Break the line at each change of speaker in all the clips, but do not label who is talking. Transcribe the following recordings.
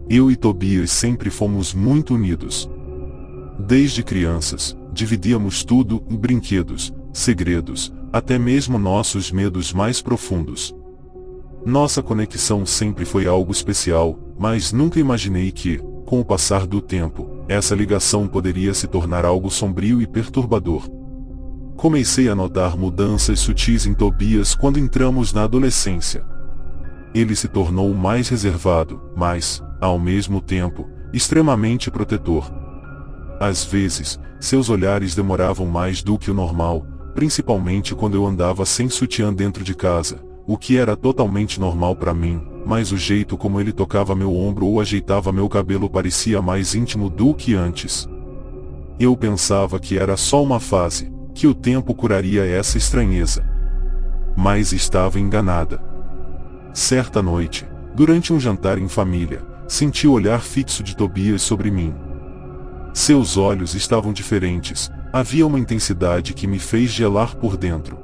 Eu e Tobias sempre fomos muito unidos. Desde crianças, dividíamos tudo, brinquedos, segredos, até mesmo nossos medos mais profundos. Nossa conexão sempre foi algo especial, mas nunca imaginei que, com o passar do tempo, essa ligação poderia se tornar algo sombrio e perturbador. Comecei a notar mudanças sutis em Tobias quando entramos na adolescência. Ele se tornou mais reservado, mas, ao mesmo tempo, extremamente protetor. Às vezes, seus olhares demoravam mais do que o normal, principalmente quando eu andava sem sutiã dentro de casa, o que era totalmente normal para mim, mas o jeito como ele tocava meu ombro ou ajeitava meu cabelo parecia mais íntimo do que antes. Eu pensava que era só uma fase, que o tempo curaria essa estranheza. Mas estava enganada. Certa noite, durante um jantar em família, senti o olhar fixo de Tobias sobre mim. Seus olhos estavam diferentes, havia uma intensidade que me fez gelar por dentro.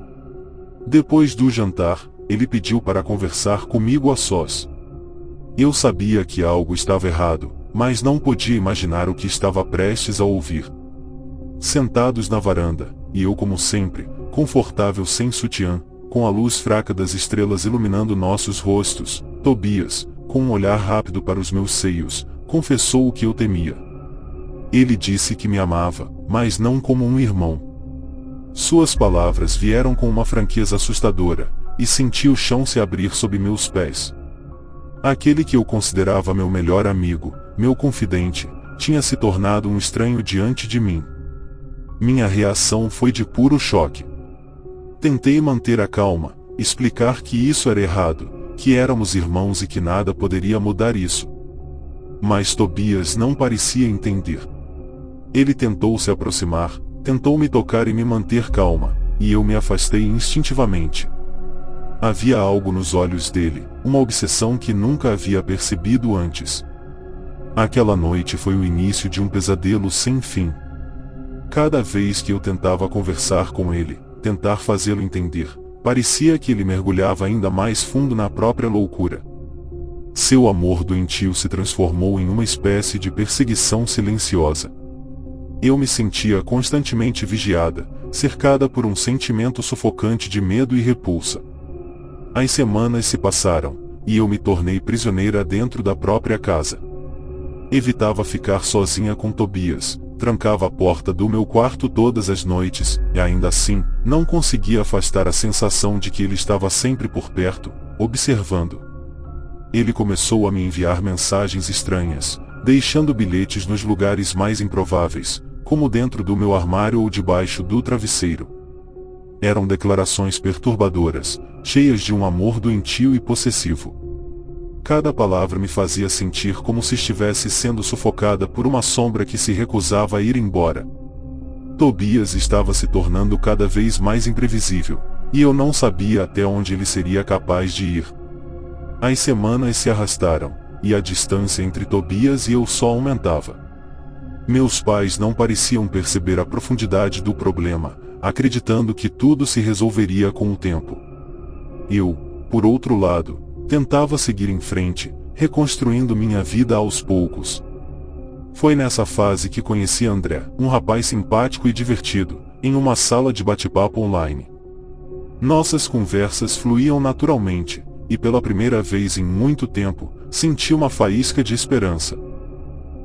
Depois do jantar, ele pediu para conversar comigo a sós. Eu sabia que algo estava errado, mas não podia imaginar o que estava prestes a ouvir. Sentados na varanda, e eu como sempre, confortável sem sutiã, com a luz fraca das estrelas iluminando nossos rostos, Tobias, com um olhar rápido para os meus seios, confessou o que eu temia. Ele disse que me amava, mas não como um irmão. Suas palavras vieram com uma franqueza assustadora, e senti o chão se abrir sob meus pés. Aquele que eu considerava meu melhor amigo, meu confidente, tinha se tornado um estranho diante de mim. Minha reação foi de puro choque. Tentei manter a calma, explicar que isso era errado, que éramos irmãos e que nada poderia mudar isso. Mas Tobias não parecia entender. Ele tentou se aproximar, tentou me tocar e me manter calma, e eu me afastei instintivamente. Havia algo nos olhos dele, uma obsessão que nunca havia percebido antes. Aquela noite foi o início de um pesadelo sem fim. Cada vez que eu tentava conversar com ele, tentar fazê-lo entender, parecia que ele mergulhava ainda mais fundo na própria loucura. Seu amor doentio se transformou em uma espécie de perseguição silenciosa. Eu me sentia constantemente vigiada, cercada por um sentimento sufocante de medo e repulsa. As semanas se passaram, e eu me tornei prisioneira dentro da própria casa. Evitava ficar sozinha com Tobias, trancava a porta do meu quarto todas as noites, e ainda assim, não conseguia afastar a sensação de que ele estava sempre por perto, observando. Ele começou a me enviar mensagens estranhas, deixando bilhetes nos lugares mais improváveis, como dentro do meu armário ou debaixo do travesseiro. Eram declarações perturbadoras, cheias de um amor doentio e possessivo. Cada palavra me fazia sentir como se estivesse sendo sufocada por uma sombra que se recusava a ir embora. Tobias estava se tornando cada vez mais imprevisível, e eu não sabia até onde ele seria capaz de ir. As semanas se arrastaram, e a distância entre Tobias e eu só aumentava. Meus pais não pareciam perceber a profundidade do problema, acreditando que tudo se resolveria com o tempo. Eu, por outro lado, tentava seguir em frente, reconstruindo minha vida aos poucos. Foi nessa fase que conheci André, um rapaz simpático e divertido, em uma sala de bate-papo online. Nossas conversas fluíam naturalmente, e pela primeira vez em muito tempo, senti uma faísca de esperança.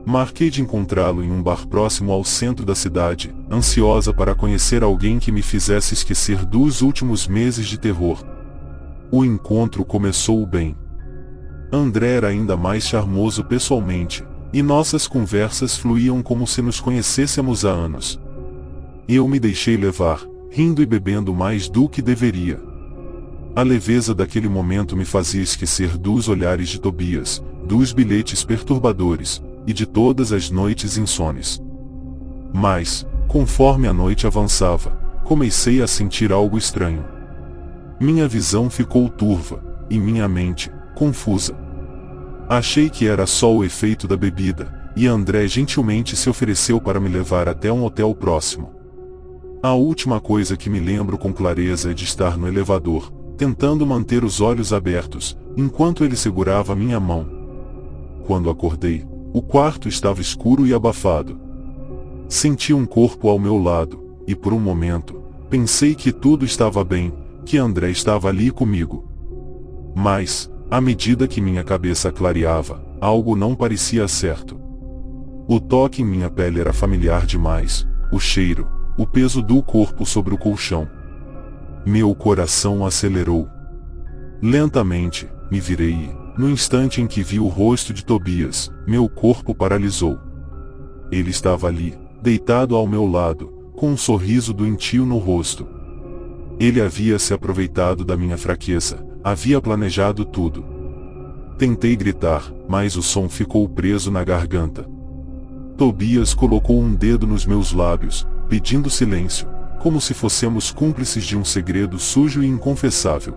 Marquei de encontrá-lo em um bar próximo ao centro da cidade, ansiosa para conhecer alguém que me fizesse esquecer dos últimos meses de terror. O encontro começou bem. André era ainda mais charmoso pessoalmente, e nossas conversas fluíam como se nos conhecêssemos há anos. Eu me deixei levar, rindo e bebendo mais do que deveria. A leveza daquele momento me fazia esquecer dos olhares de Tobias, dos bilhetes perturbadores, e de todas as noites insones. Mas, conforme a noite avançava, comecei a sentir algo estranho. Minha visão ficou turva, e minha mente, confusa. Achei que era só o efeito da bebida, e André gentilmente se ofereceu para me levar até um hotel próximo. A última coisa que me lembro com clareza é de estar no elevador, tentando manter os olhos abertos, enquanto ele segurava minha mão. Quando acordei, o quarto estava escuro e abafado. Senti um corpo ao meu lado, e por um momento, pensei que tudo estava bem, que André estava ali comigo. Mas, à medida que minha cabeça clareava, algo não parecia certo. O toque em minha pele era familiar demais, o cheiro, o peso do corpo sobre o colchão. Meu coração acelerou. Lentamente, me virei e, no instante em que vi o rosto de Tobias, meu corpo paralisou. Ele estava ali, deitado ao meu lado, com um sorriso doentio no rosto. Ele havia se aproveitado da minha fraqueza, havia planejado tudo. Tentei gritar, mas o som ficou preso na garganta. Tobias colocou um dedo nos meus lábios, pedindo silêncio, como se fôssemos cúmplices de um segredo sujo e inconfessável.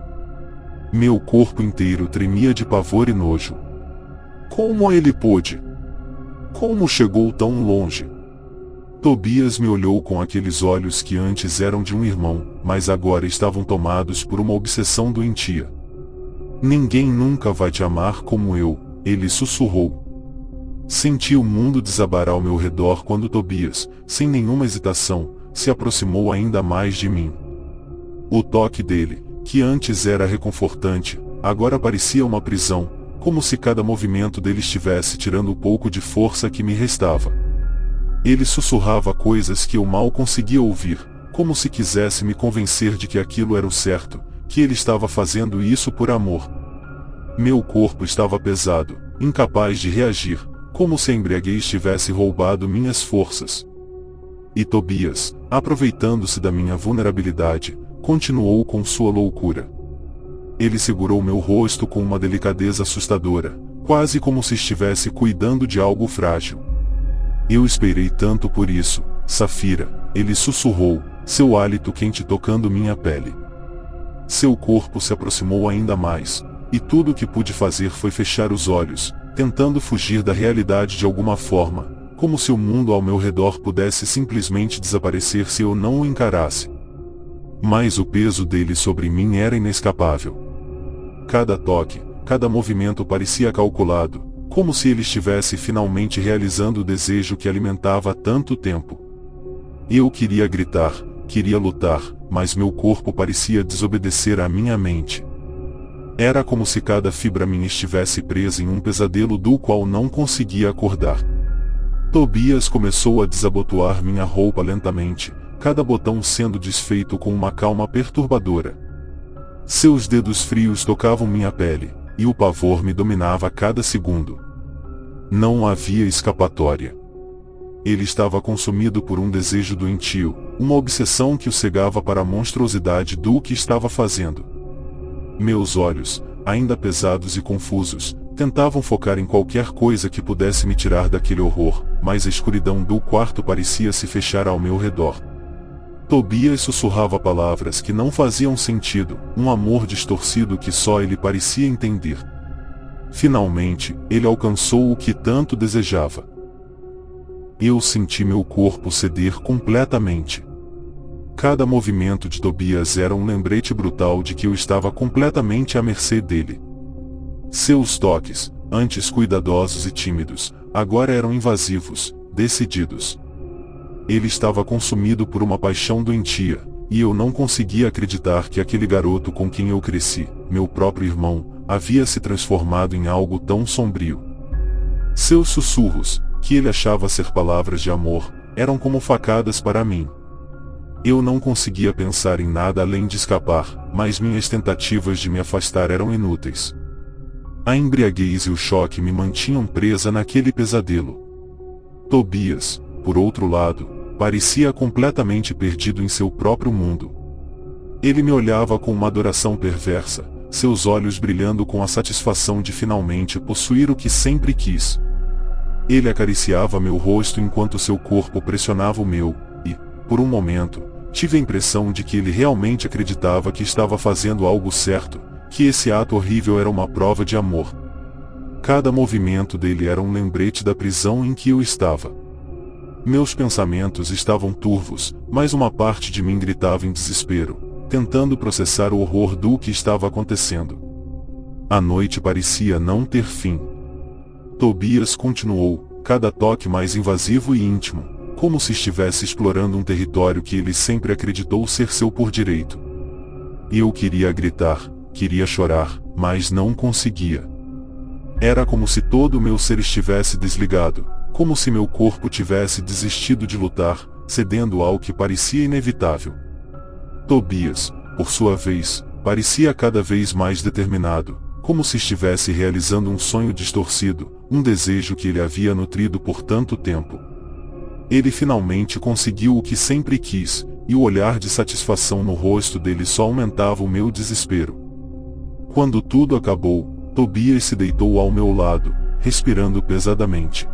Meu corpo inteiro tremia de pavor e nojo. Como ele pôde? Como chegou tão longe? Tobias me olhou com aqueles olhos que antes eram de um irmão, mas agora estavam tomados por uma obsessão doentia. Ninguém nunca vai te amar como eu, ele sussurrou. Senti o mundo desabar ao meu redor quando Tobias, sem nenhuma hesitação, se aproximou ainda mais de mim. O toque dele, que antes era reconfortante, agora parecia uma prisão, como se cada movimento dele estivesse tirando o pouco de força que me restava. Ele sussurrava coisas que eu mal conseguia ouvir, como se quisesse me convencer de que aquilo era o certo, que ele estava fazendo isso por amor. Meu corpo estava pesado, incapaz de reagir, como se a embriaguez tivesse roubado minhas forças. E Tobias, aproveitando-se da minha vulnerabilidade, continuou com sua loucura. Ele segurou meu rosto com uma delicadeza assustadora, quase como se estivesse cuidando de algo frágil. Eu esperei tanto por isso, Safira, ele sussurrou, seu hálito quente tocando minha pele. Seu corpo se aproximou ainda mais, e tudo o que pude fazer foi fechar os olhos, tentando fugir da realidade de alguma forma, como se o mundo ao meu redor pudesse simplesmente desaparecer se eu não o encarasse. Mas o peso dele sobre mim era inescapável. Cada toque, cada movimento parecia calculado, como se ele estivesse finalmente realizando o desejo que alimentava há tanto tempo. Eu queria gritar, queria lutar, mas meu corpo parecia desobedecer à minha mente. Era como se cada fibra minha estivesse presa em um pesadelo do qual não conseguia acordar. Tobias começou a desabotoar minha roupa lentamente, cada botão sendo desfeito com uma calma perturbadora. Seus dedos frios tocavam minha pele, e o pavor me dominava a cada segundo. Não havia escapatória. Ele estava consumido por um desejo doentio, uma obsessão que o cegava para a monstruosidade do que estava fazendo. Meus olhos, ainda pesados e confusos, tentavam focar em qualquer coisa que pudesse me tirar daquele horror, mas a escuridão do quarto parecia se fechar ao meu redor. Tobias sussurrava palavras que não faziam sentido, um amor distorcido que só ele parecia entender. Finalmente, ele alcançou o que tanto desejava. Eu senti meu corpo ceder completamente. Cada movimento de Tobias era um lembrete brutal de que eu estava completamente à mercê dele. Seus toques, antes cuidadosos e tímidos, agora eram invasivos, decididos. Ele estava consumido por uma paixão doentia, e eu não conseguia acreditar que aquele garoto com quem eu cresci, meu próprio irmão, havia se transformado em algo tão sombrio. Seus sussurros, que ele achava ser palavras de amor, eram como facadas para mim. Eu não conseguia pensar em nada além de escapar, mas minhas tentativas de me afastar eram inúteis. A embriaguez e o choque me mantinham presa naquele pesadelo. Tobias, por outro lado, parecia completamente perdido em seu próprio mundo. Ele me olhava com uma adoração perversa, seus olhos brilhando com a satisfação de finalmente possuir o que sempre quis. Ele acariciava meu rosto enquanto seu corpo pressionava o meu, e, por um momento, tive a impressão de que ele realmente acreditava que estava fazendo algo certo, que esse ato horrível era uma prova de amor. Cada movimento dele era um lembrete da prisão em que eu estava. Meus pensamentos estavam turvos, mas uma parte de mim gritava em desespero, tentando processar o horror do que estava acontecendo. A noite parecia não ter fim. Tobias continuou, cada toque mais invasivo e íntimo, como se estivesse explorando um território que ele sempre acreditou ser seu por direito. E eu queria gritar, queria chorar, mas não conseguia. Era como se todo o meu ser estivesse desligado, como se meu corpo tivesse desistido de lutar, cedendo ao que parecia inevitável. Tobias, por sua vez, parecia cada vez mais determinado, como se estivesse realizando um sonho distorcido, um desejo que ele havia nutrido por tanto tempo. Ele finalmente conseguiu o que sempre quis, e o olhar de satisfação no rosto dele só aumentava o meu desespero. Quando tudo acabou, Tobias se deitou ao meu lado, respirando pesadamente.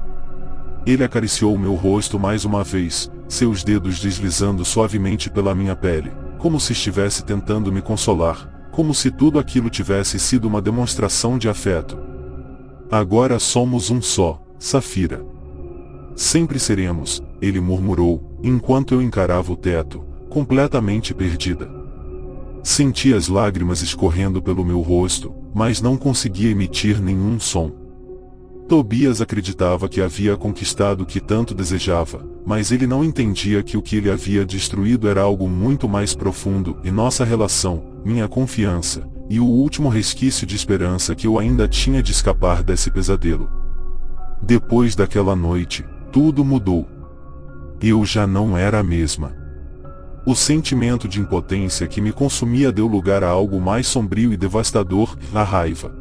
Ele acariciou meu rosto mais uma vez, seus dedos deslizando suavemente pela minha pele, como se estivesse tentando me consolar, como se tudo aquilo tivesse sido uma demonstração de afeto. Agora somos um só, Safira. Sempre seremos, ele murmurou, enquanto eu encarava o teto, completamente perdida. Senti as lágrimas escorrendo pelo meu rosto, mas não conseguia emitir nenhum som. Tobias acreditava que havia conquistado o que tanto desejava, mas ele não entendia que o que ele havia destruído era algo muito mais profundo, e nossa relação, minha confiança, e o último resquício de esperança que eu ainda tinha de escapar desse pesadelo. Depois daquela noite, tudo mudou. Eu já não era a mesma. O sentimento de impotência que me consumia deu lugar a algo mais sombrio e devastador, a raiva.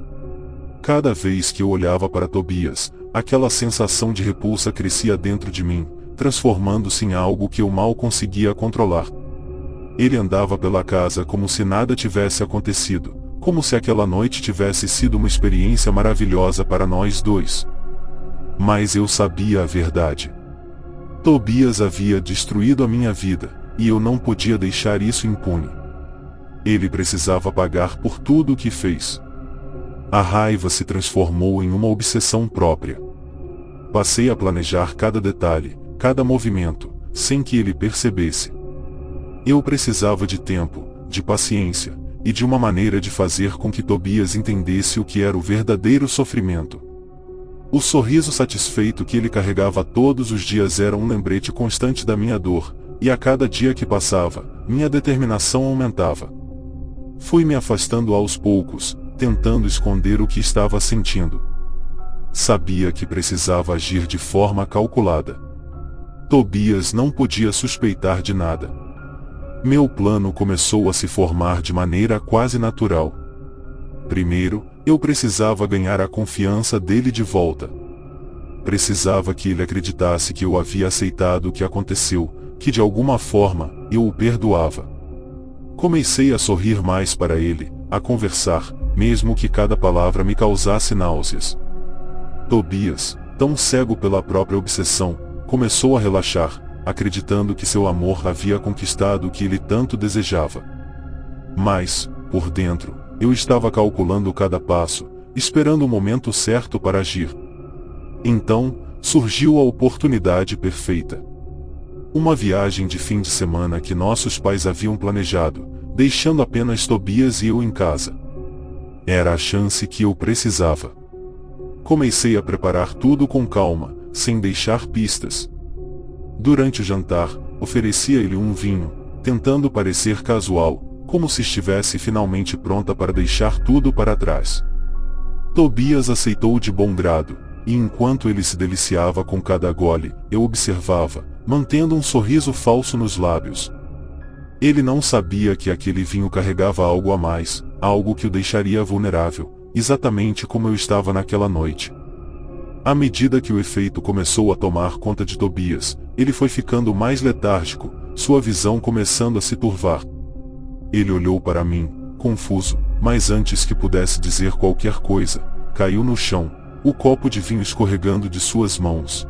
Cada vez que eu olhava para Tobias, aquela sensação de repulsa crescia dentro de mim, transformando-se em algo que eu mal conseguia controlar. Ele andava pela casa como se nada tivesse acontecido, como se aquela noite tivesse sido uma experiência maravilhosa para nós dois. Mas eu sabia a verdade. Tobias havia destruído a minha vida, e eu não podia deixar isso impune. Ele precisava pagar por tudo o que fez. A raiva se transformou em uma obsessão própria. Passei a planejar cada detalhe, cada movimento, sem que ele percebesse. Eu precisava de tempo, de paciência, e de uma maneira de fazer com que Tobias entendesse o que era o verdadeiro sofrimento. O sorriso satisfeito que ele carregava todos os dias era um lembrete constante da minha dor, e a cada dia que passava, minha determinação aumentava. Fui me afastando aos poucos, tentando esconder o que estava sentindo. Sabia que precisava agir de forma calculada. Tobias não podia suspeitar de nada. Meu plano começou a se formar de maneira quase natural. Primeiro, eu precisava ganhar a confiança dele de volta. Precisava que ele acreditasse que eu havia aceitado o que aconteceu, que de alguma forma, eu o perdoava. Comecei a sorrir mais para ele, a conversar, mesmo que cada palavra me causasse náuseas. Tobias, tão cego pela própria obsessão, começou a relaxar, acreditando que seu amor havia conquistado o que ele tanto desejava. Mas, por dentro, eu estava calculando cada passo, esperando o momento certo para agir. Então, surgiu a oportunidade perfeita. Uma viagem de fim de semana que nossos pais haviam planejado, deixando apenas Tobias e eu em casa. Era a chance que eu precisava. Comecei a preparar tudo com calma, sem deixar pistas. Durante o jantar, ofereci a ele um vinho, tentando parecer casual, como se estivesse finalmente pronta para deixar tudo para trás. Tobias aceitou de bom grado, e enquanto ele se deliciava com cada gole, eu observava, mantendo um sorriso falso nos lábios. Ele não sabia que aquele vinho carregava algo a mais, algo que o deixaria vulnerável, exatamente como eu estava naquela noite. À medida que o efeito começou a tomar conta de Tobias, ele foi ficando mais letárgico, sua visão começando a se turvar. Ele olhou para mim, confuso, mas antes que pudesse dizer qualquer coisa, caiu no chão, o copo de vinho escorregando de suas mãos.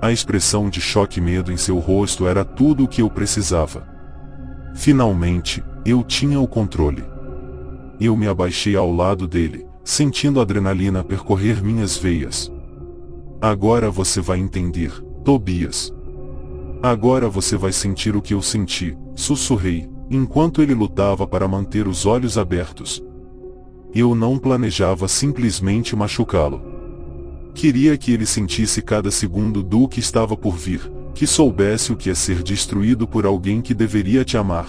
A expressão de choque e medo em seu rosto era tudo o que eu precisava. Finalmente, eu tinha o controle. Eu me abaixei ao lado dele, sentindo a adrenalina percorrer minhas veias. Agora você vai entender, Tobias. Agora você vai sentir o que eu senti, sussurrei, enquanto ele lutava para manter os olhos abertos. Eu não planejava simplesmente machucá-lo. Queria que ele sentisse cada segundo do que estava por vir, que soubesse o que é ser destruído por alguém que deveria te amar.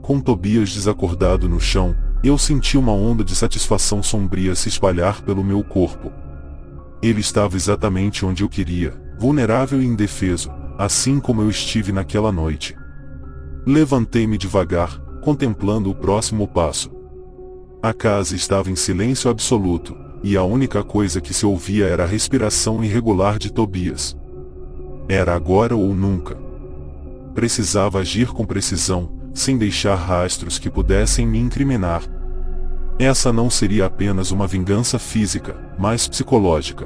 Com Tobias desacordado no chão, eu senti uma onda de satisfação sombria se espalhar pelo meu corpo. Ele estava exatamente onde eu queria, vulnerável e indefeso, assim como eu estive naquela noite. Levantei-me devagar, contemplando o próximo passo. A casa estava em silêncio absoluto, e a única coisa que se ouvia era a respiração irregular de Tobias. Era agora ou nunca. Precisava agir com precisão, sem deixar rastros que pudessem me incriminar. Essa não seria apenas uma vingança física, mas psicológica.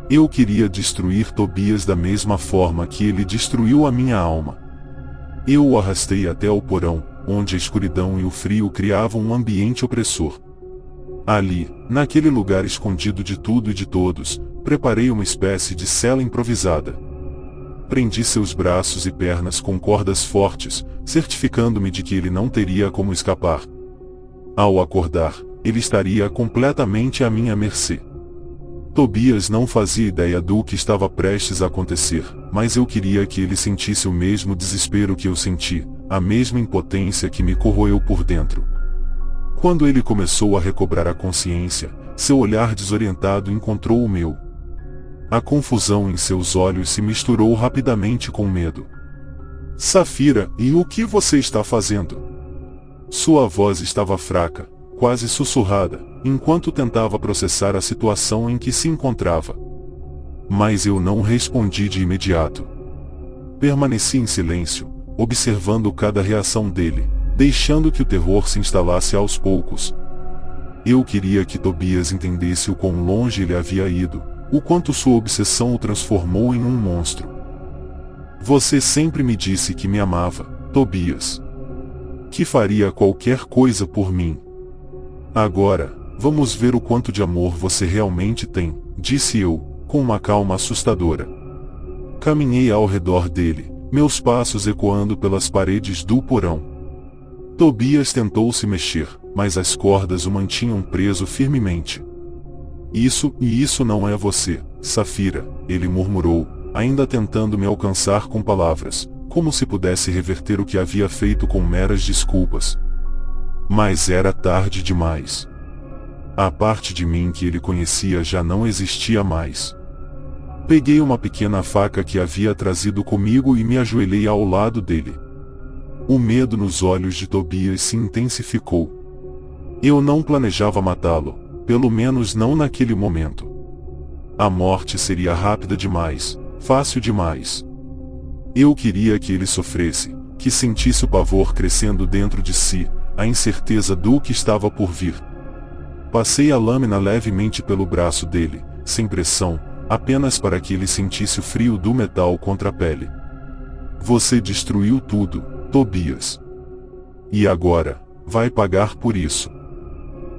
Eu queria destruir Tobias da mesma forma que ele destruiu a minha alma. Eu o arrastei até o porão, onde a escuridão e o frio criavam um ambiente opressor. Ali, naquele lugar escondido de tudo e de todos, preparei uma espécie de cela improvisada. Prendi seus braços e pernas com cordas fortes, certificando-me de que ele não teria como escapar. Ao acordar, ele estaria completamente à minha mercê. Tobias não fazia ideia do que estava prestes a acontecer, mas eu queria que ele sentisse o mesmo desespero que eu senti, a mesma impotência que me corroeu por dentro. Quando ele começou a recobrar a consciência, seu olhar desorientado encontrou o meu. A confusão em seus olhos se misturou rapidamente com medo. Safira, e o que você está fazendo? Sua voz estava fraca, quase sussurrada, enquanto tentava processar a situação em que se encontrava. Mas eu não respondi de imediato. Permaneci em silêncio, observando cada reação dele, deixando que o terror se instalasse aos poucos. Eu queria que Tobias entendesse o quão longe ele havia ido, o quanto sua obsessão o transformou em um monstro. Você sempre me disse que me amava, Tobias. Que faria qualquer coisa por mim. Agora, vamos ver o quanto de amor você realmente tem, disse eu, com uma calma assustadora. Caminhei ao redor dele, meus passos ecoando pelas paredes do porão. Tobias tentou se mexer, mas as cordas o mantinham preso firmemente. Isso não é você, Safira, ele murmurou, ainda tentando me alcançar com palavras, como se pudesse reverter o que havia feito com meras desculpas. Mas era tarde demais. A parte de mim que ele conhecia já não existia mais. Peguei uma pequena faca que havia trazido comigo e me ajoelhei ao lado dele. O medo nos olhos de Tobias se intensificou. Eu não planejava matá-lo, pelo menos não naquele momento. A morte seria rápida demais, fácil demais. Eu queria que ele sofresse, que sentisse o pavor crescendo dentro de si, a incerteza do que estava por vir. Passei a lâmina levemente pelo braço dele, sem pressão, apenas para que ele sentisse o frio do metal contra a pele. Você destruiu tudo, Tobias. E agora, vai pagar por isso.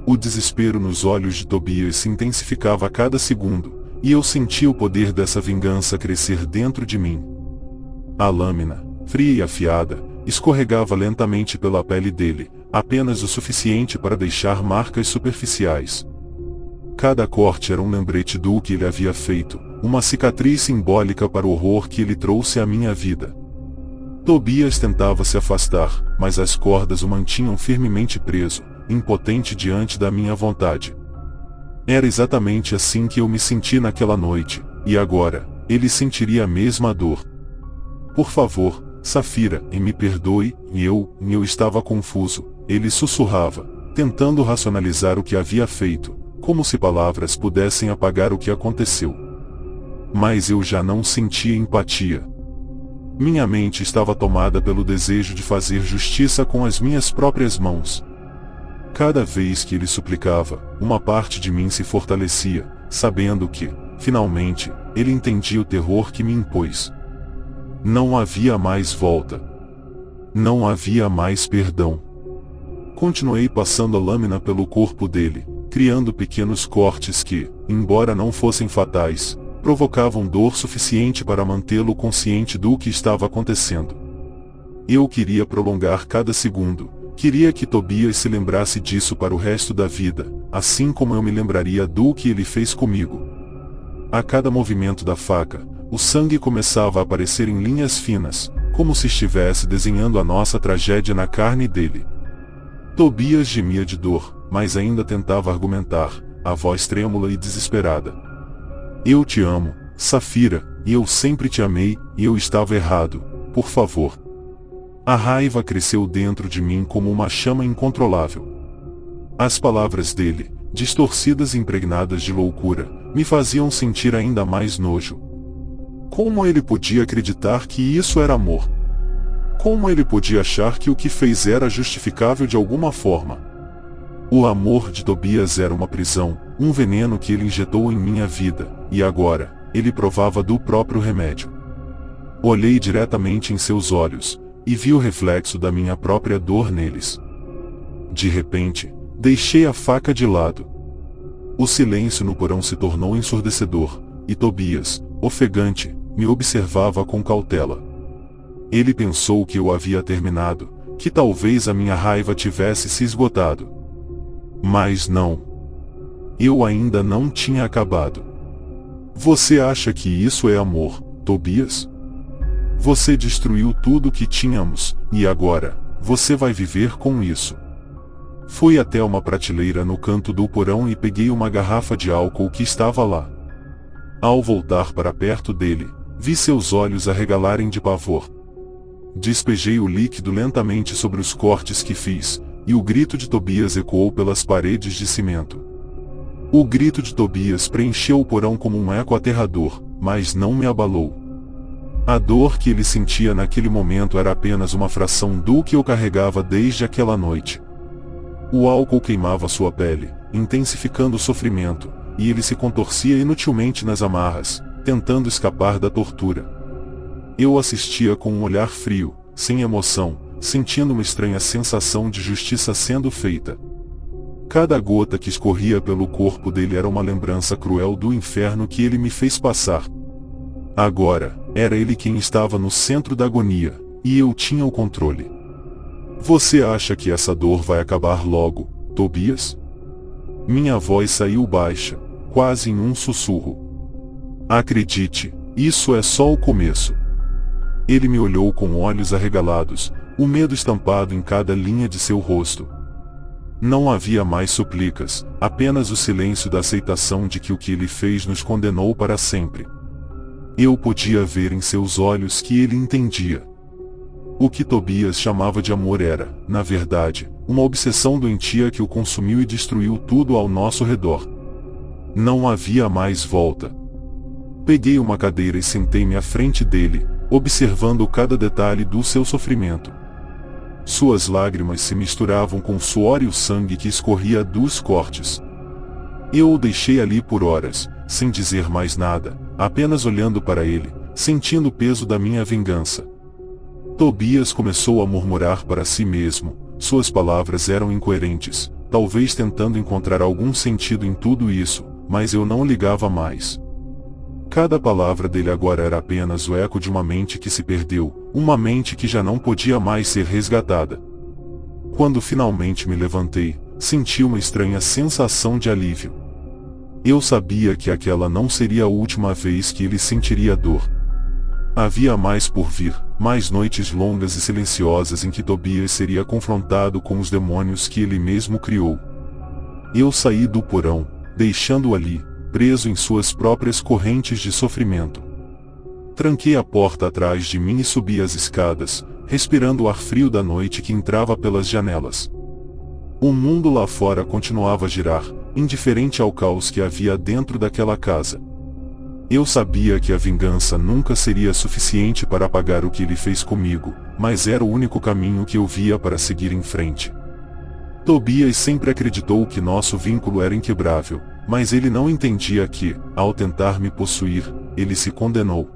O desespero nos olhos de Tobias se intensificava a cada segundo, e eu sentia o poder dessa vingança crescer dentro de mim. A lâmina, fria e afiada, escorregava lentamente pela pele dele, apenas o suficiente para deixar marcas superficiais. Cada corte era um lembrete do que ele havia feito, uma cicatriz simbólica para o horror que ele trouxe à minha vida. Tobias tentava se afastar, mas as cordas o mantinham firmemente preso, impotente diante da minha vontade. Era exatamente assim que eu me senti naquela noite, e agora, ele sentiria a mesma dor. Por favor, Safira, me perdoe, eu estava confuso, ele sussurrava, tentando racionalizar o que havia feito, como se palavras pudessem apagar o que aconteceu. Mas eu já não sentia empatia. Minha mente estava tomada pelo desejo de fazer justiça com as minhas próprias mãos. Cada vez que ele suplicava, uma parte de mim se fortalecia, sabendo que, finalmente, ele entendia o terror que me impôs. Não havia mais volta. Não havia mais perdão. Continuei passando a lâmina pelo corpo dele, criando pequenos cortes que, embora não fossem fatais, provocavam dor suficiente para mantê-lo consciente do que estava acontecendo. Eu queria prolongar cada segundo, queria que Tobias se lembrasse disso para o resto da vida, assim como eu me lembraria do que ele fez comigo. A cada movimento da faca, o sangue começava a aparecer em linhas finas, como se estivesse desenhando a nossa tragédia na carne dele. Tobias gemia de dor, mas ainda tentava argumentar, a voz trêmula e desesperada. Eu te amo, Safira, e eu sempre te amei, e eu estava errado, por favor. A raiva cresceu dentro de mim como uma chama incontrolável. As palavras dele, distorcidas e impregnadas de loucura, me faziam sentir ainda mais nojo. Como ele podia acreditar que isso era amor? Como ele podia achar que o que fez era justificável de alguma forma? O amor de Tobias era uma prisão, um veneno que ele injetou em minha vida, e agora, ele provava do próprio remédio. Olhei diretamente em seus olhos, e vi o reflexo da minha própria dor neles. De repente, deixei a faca de lado. O silêncio no porão se tornou ensurdecedor, e Tobias, ofegante, me observava com cautela. Ele pensou que eu havia terminado, que talvez a minha raiva tivesse se esgotado. Mas não. Eu ainda não tinha acabado. Você acha que isso é amor, Tobias? Você destruiu tudo o que tínhamos, e agora, você vai viver com isso. Fui até uma prateleira no canto do porão e peguei uma garrafa de álcool que estava lá. Ao voltar para perto dele, vi seus olhos arregalarem de pavor. Despejei o líquido lentamente sobre os cortes que fiz, e o grito de Tobias ecoou pelas paredes de cimento. O grito de Tobias preencheu o porão como um eco aterrador, mas não me abalou. A dor que ele sentia naquele momento era apenas uma fração do que eu carregava desde aquela noite. O álcool queimava sua pele, intensificando o sofrimento, e ele se contorcia inutilmente nas amarras, tentando escapar da tortura. Eu assistia com um olhar frio, sem emoção, sentindo uma estranha sensação de justiça sendo feita. Cada gota que escorria pelo corpo dele era uma lembrança cruel do inferno que ele me fez passar. Agora, era ele quem estava no centro da agonia, e eu tinha o controle. Você acha que essa dor vai acabar logo, Tobias? Minha voz saiu baixa, quase em um sussurro. Acredite, isso é só o começo. Ele me olhou com olhos arregalados, o medo estampado em cada linha de seu rosto. Não havia mais súplicas, apenas o silêncio da aceitação de que o que ele fez nos condenou para sempre. Eu podia ver em seus olhos que ele entendia. O que Tobias chamava de amor era, na verdade, uma obsessão doentia que o consumiu e destruiu tudo ao nosso redor. Não havia mais volta. Peguei uma cadeira e sentei-me à frente dele, observando cada detalhe do seu sofrimento. Suas lágrimas se misturavam com o suor e o sangue que escorria dos cortes. Eu o deixei ali por horas, sem dizer mais nada, apenas olhando para ele, sentindo o peso da minha vingança. Tobias começou a murmurar para si mesmo, suas palavras eram incoerentes, talvez tentando encontrar algum sentido em tudo isso, mas eu não ligava mais. Cada palavra dele agora era apenas o eco de uma mente que se perdeu, uma mente que já não podia mais ser resgatada. Quando finalmente me levantei, senti uma estranha sensação de alívio. Eu sabia que aquela não seria a última vez que ele sentiria dor. Havia mais por vir, mais noites longas e silenciosas em que Tobias seria confrontado com os demônios que ele mesmo criou. Eu saí do porão, deixando-o ali, preso em suas próprias correntes de sofrimento. Tranquei a porta atrás de mim e subi as escadas, respirando o ar frio da noite que entrava pelas janelas. O mundo lá fora continuava a girar, indiferente ao caos que havia dentro daquela casa. Eu sabia que a vingança nunca seria suficiente para apagar o que ele fez comigo, mas era o único caminho que eu via para seguir em frente. Tobias sempre acreditou que nosso vínculo era inquebrável, mas ele não entendia que, ao tentar me possuir, ele se condenou.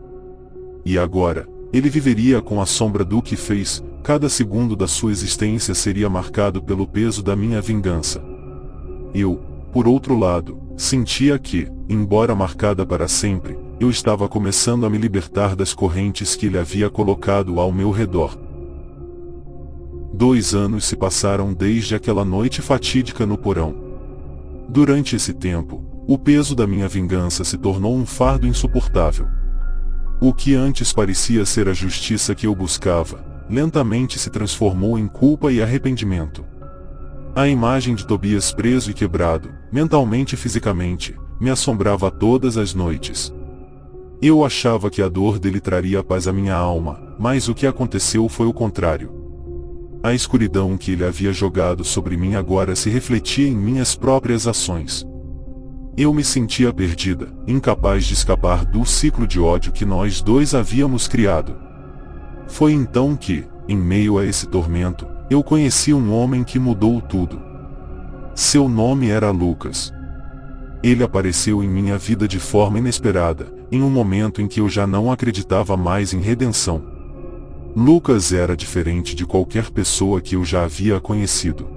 E agora, ele viveria com a sombra do que fez, cada segundo da sua existência seria marcado pelo peso da minha vingança. Eu, por outro lado, sentia que, embora marcada para sempre, eu estava começando a me libertar das correntes que ele havia colocado ao meu redor. 2 anos se passaram desde aquela noite fatídica no porão. Durante esse tempo, O peso da minha vingança se tornou um fardo insuportável. O que antes parecia ser a justiça que eu buscava, lentamente se transformou em culpa e arrependimento. A imagem de Tobias preso e quebrado, mentalmente e fisicamente, me assombrava todas as noites. Eu achava que a dor dele traria paz à minha alma, mas o que aconteceu foi o contrário. A escuridão que ele havia jogado sobre mim agora se refletia em minhas próprias ações. Eu me sentia perdida, incapaz de escapar do ciclo de ódio que nós dois havíamos criado. Foi então que, em meio a esse tormento, eu conheci um homem que mudou tudo. Seu nome era Lucas. Ele apareceu em minha vida de forma inesperada, em um momento em que eu já não acreditava mais em redenção. Lucas era diferente de qualquer pessoa que eu já havia conhecido.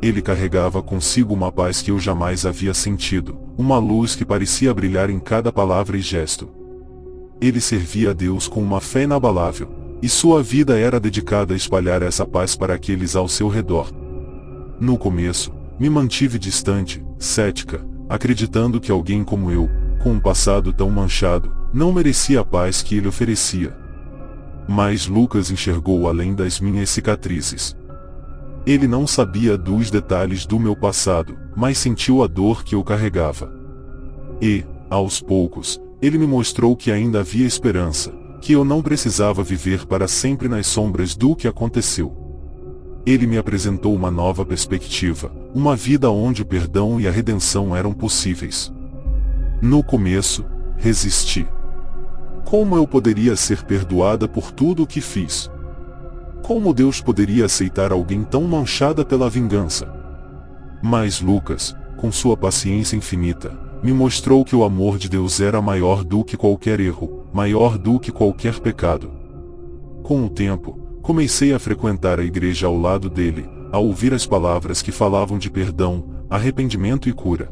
Ele carregava consigo uma paz que eu jamais havia sentido, uma luz que parecia brilhar em cada palavra e gesto. Ele servia a Deus com uma fé inabalável, e sua vida era dedicada a espalhar essa paz para aqueles ao seu redor. No começo, me mantive distante, cética, acreditando que alguém como eu, com um passado tão manchado, não merecia a paz que ele oferecia. Mas Lucas enxergou além das minhas cicatrizes. Ele não sabia dos detalhes do meu passado, mas sentiu a dor que eu carregava. E, aos poucos, ele me mostrou que ainda havia esperança, que eu não precisava viver para sempre nas sombras do que aconteceu. Ele me apresentou uma nova perspectiva, uma vida onde o perdão e a redenção eram possíveis. No começo, resisti. Como eu poderia ser perdoada por tudo o que fiz? Como Deus poderia aceitar alguém tão manchada pela vingança? Mas Lucas, com sua paciência infinita, me mostrou que o amor de Deus era maior do que qualquer erro, maior do que qualquer pecado. Com o tempo, comecei a frequentar a igreja ao lado dele, a ouvir as palavras que falavam de perdão, arrependimento e cura.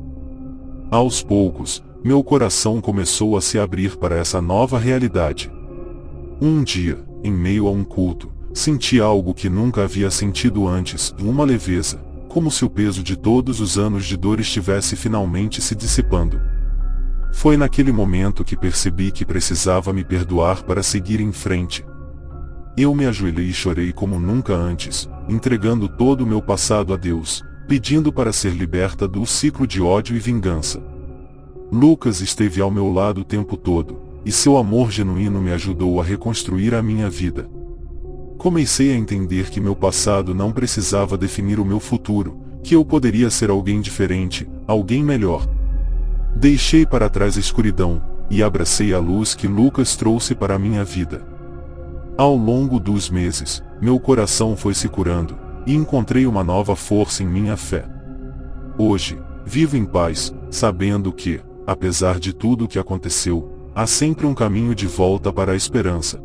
Aos poucos, meu coração começou a se abrir para essa nova realidade. Um dia, em meio a um culto, senti algo que nunca havia sentido antes, uma leveza, como se o peso de todos os anos de dor estivesse finalmente se dissipando. Foi naquele momento que percebi que precisava me perdoar para seguir em frente. Eu me ajoelhei e chorei como nunca antes, entregando todo o meu passado a Deus, pedindo para ser liberta do ciclo de ódio e vingança. Lucas esteve ao meu lado o tempo todo, e seu amor genuíno me ajudou a reconstruir a minha vida. Comecei a entender que meu passado não precisava definir o meu futuro, que eu poderia ser alguém diferente, alguém melhor. Deixei para trás a escuridão, e abracei a luz que Lucas trouxe para a minha vida. Ao longo dos meses, meu coração foi se curando, e encontrei uma nova força em minha fé. Hoje, vivo em paz, sabendo que, apesar de tudo o que aconteceu, há sempre um caminho de volta para a esperança.